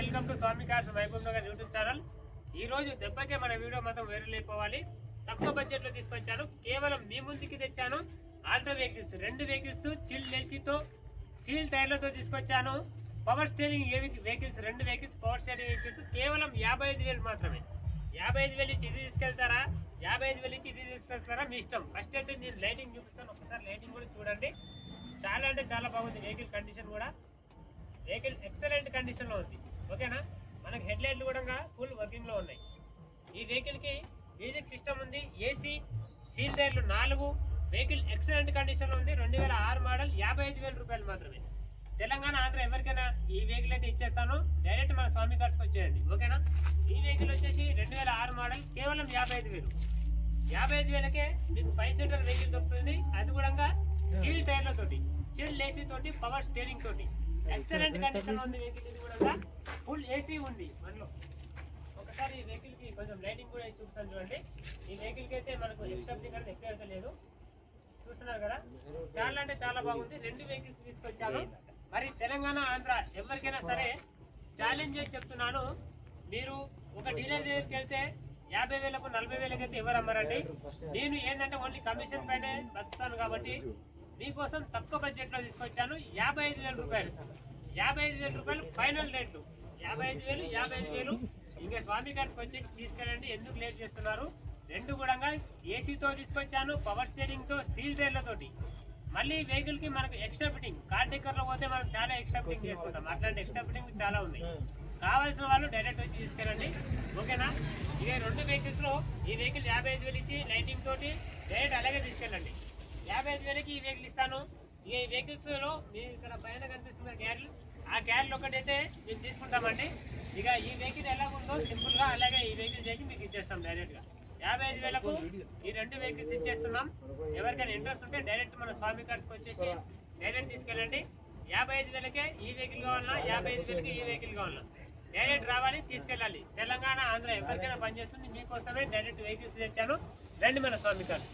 Welcome to Swami cars Mahabubnagar YouTube channel. ఈ రోజు దెబ్బకే మన వీడియో మొత్తం వైరల్ అయిపోవాలి. తక్కువ బడ్జెట్ లో తీసుకొచ్చాను, కేవలం మీ ముందుకి తెచ్చాను. ఆల్ట్రా వెహికల్స్, 2 వెహికల్స్ చిల్ ఏసీతో సీల్ టైర్లతో తీసుకొచ్చాను. Power steering vehicles, 2 vehicles power steering vehicles కేవలం 55,000 మాత్రమే. 55,000 ఇచ్చి ఇది తీసుకెళ్తారా, 55,000 ఇచ్చి ఇది తీసుకెళ్తారా మీ ఇష్టం. ఫస్ట్ అయితే నేను లైటింగ్ చూపిస్తాను, ఒకసారి లైటింగ్ కూడా చూడండి. చాలా అంటే చాలా బాగుంది. వెహికల్ కండిషన్ కూడా వెహికల్ ఎక్సలెంట్ కండిషన్ లో ఉంది. ఓకేనా, మనకి హెడ్ లైట్లు కూడా ఫుల్ వర్కింగ్ లో ఉన్నాయి. ఈ వెహికల్ కి మ్యూజిక్ సిస్టమ్ ఉంది, ఏసీ, సీల్ టైర్లు 4. వెహికల్ ఎక్సలెంట్ కండిషన్ లో ఉంది. 2006 మోడల్, 55,000 రూపాయలు మాత్రమే. తెలంగాణ, ఆంధ్ర ఎవరికైనా ఈ వెహికల్ అయితే ఇచ్చేస్తాను. డైరెక్ట్ మన స్వామి కార్స్కి వచ్చేయండి. ఓకేనా, ఈ వెహికల్ వచ్చేసి 2006 మోడల్, కేవలం 55,000. 55,000కే మీకు 5 సీటర్ వెహికల్ దొరుకుతుంది. అది కూడా సీల్ టైర్లతోటి, చిల్ ఏసీ తోటి, పవర్ స్టీరింగ్ తోటి ఎక్సలెంట్ కండిషన్ ఉంది. వెహికల్ ఇది కూడా ఫుల్ ఏసీ ఉంది మనలో. ఒకసారి ఈ వెహికల్ కి కొంచెం లైటింగ్ కూడా చూపుతాను చూడండి. ఈ వెహికల్ కి అయితే మనకు ఎక్స్ట్రా స్టిక్కర్ ఎక్కువ అయితే లేదు, చూస్తున్నారు కదా. చాలా అంటే చాలా బాగుంది. 2 వెహికల్స్ తీసుకొచ్చాను. మరి తెలంగాణ, ఆంధ్ర ఎవరికైనా సరే ఛాలెంజ్ చేసి చెప్తున్నాను. మీరు ఒక డీలర్ దగ్గరికి వెళ్తే 50,000కు 40,000కి అయితే ఎవరు అమ్మారండి. నేను ఏంటంటే ఓన్లీ కమిషన్ పైన బతుకుతాను కాబట్టి మీకోసం తక్కువ బడ్జెట్ లో తీసుకొచ్చాను. 55,000 రూపాయలు, 55,000 రూపాయలు ఫైనల్ రేట్లు. 55,000 ఇంకా స్వామి గారికి వచ్చి తీసుకెళ్ళండి. ఎందుకు లేట్ చేస్తున్నారు? 2 కూడా ఏసీతో తీసుకొచ్చాను, పవర్ స్టీరింగ్ తో, సీల్ టైర్లతోటి. మళ్ళీ వెహికల్ కి మనకు ఎక్స్ట్రా ఫిట్టింగ్, కార్ డెక్కర్ లో పోతే మనం చాలా ఎక్స్ట్రా ఫిట్టింగ్ చేసుకుంటాం. అట్లాంటి ఎక్స్ట్రా ఫిట్టింగ్ చాలా ఉన్నాయి. కావాల్సిన వాళ్ళు డైరెక్ట్ వచ్చి తీసుకెళ్ళండి. ఓకేనా, ఇదే 2 వెహికల్స్ లో ఈ వెహికల్ 55,000 ఇచ్చి లైటింగ్ తోటి డైరెక్ట్ అలాగే తీసుకెళ్ళండి. 55,000కి ఈ వెహికల్ ఇస్తాను. ఇక ఈ వెహికల్స్ లో మీరు ఇక్కడ పైన కనిపిస్తున్న క్యారీలు, ఆ క్యారీలు ఒకటైతే మేము తీసుకుంటామండి. ఇక ఈ వెహికల్ ఎలా ఉందో సింపుల్ గా అలాగే ఈ వెహికల్ చేసి మీకు ఇచ్చేస్తాం డైరెక్ట్ గా. 55,000కు ఈ 2 వెహికల్స్ ఇచ్చేస్తున్నాం. ఎవరికైనా ఇంట్రెస్ట్ ఉంటే డైరెక్ట్ మన స్వామి కార్స్కి వచ్చేసి డైరెక్ట్ తీసుకెళ్ళండి. 55,000కే ఈ వెహికల్ కావాలన్నా, 55,000కి ఈ వెహికల్ కావాలన్నా డైరెక్ట్ రావాలి, తీసుకెళ్ళాలి. తెలంగాణ, ఆంధ్ర ఎవరికైనా పనిచేస్తుంది. మీకోసమే డైరెక్ట్ వెహికల్స్ తెచ్చాను. రండి మన స్వామి కార్స్.